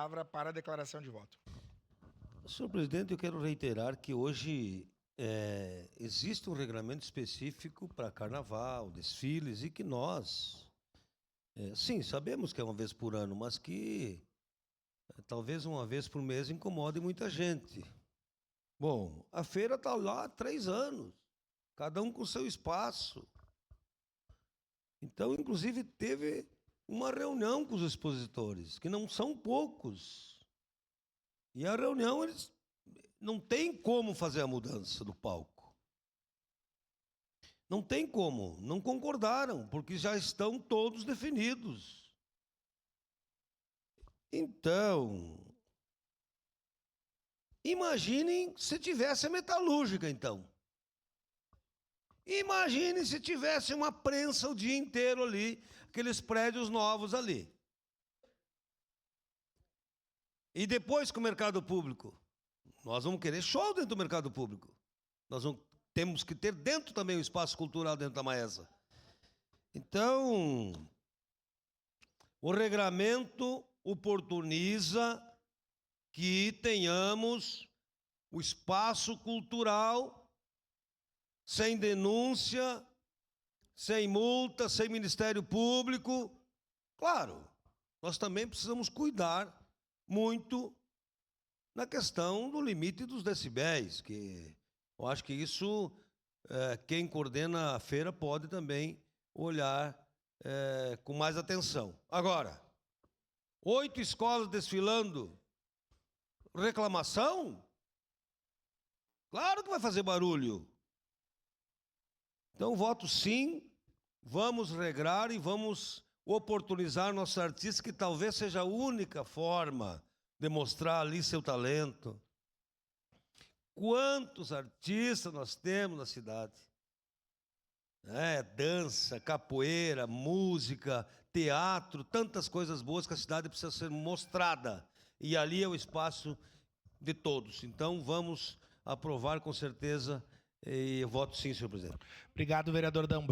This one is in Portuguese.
palavra para a declaração de voto. Senhor presidente, eu quero reiterar que hoje existe um regulamento específico para carnaval, desfiles, e que nós, sim, sabemos que é uma vez por ano, mas que talvez uma vez por mês incomode muita gente. Bom, a feira está lá há 3 anos, cada um com seu espaço. Então, inclusive, teve uma reunião com os expositores, que não são poucos. E a reunião, eles não tem como fazer a mudança do palco. Não tem como, não concordaram, porque já estão todos definidos. Então, imaginem se tivesse a metalúrgica, então. Imagine se tivesse uma prensa o dia inteiro ali, aqueles prédios novos ali. E depois com o mercado público. Nós vamos querer show dentro do mercado público. Temos que ter dentro também o espaço cultural dentro da Maesa. Então, o regramento oportuniza que tenhamos o espaço cultural sem denúncia, sem multa, sem Ministério Público. Claro, nós também precisamos cuidar muito na questão do limite dos decibéis, que eu acho que isso, quem coordena a feira pode também olhar com mais atenção. Agora, 8 escolas desfilando, reclamação? Claro que vai fazer barulho. Então, voto sim, vamos regrar e vamos oportunizar nossos artistas, que talvez seja a única forma de mostrar ali seu talento. Quantos artistas nós temos na cidade? Dança, capoeira, música, teatro, tantas coisas boas que a cidade precisa ser mostrada. E ali é o espaço de todos. Então, vamos aprovar com certeza, e eu voto sim, senhor presidente. Obrigado, vereador D'Ambrosio.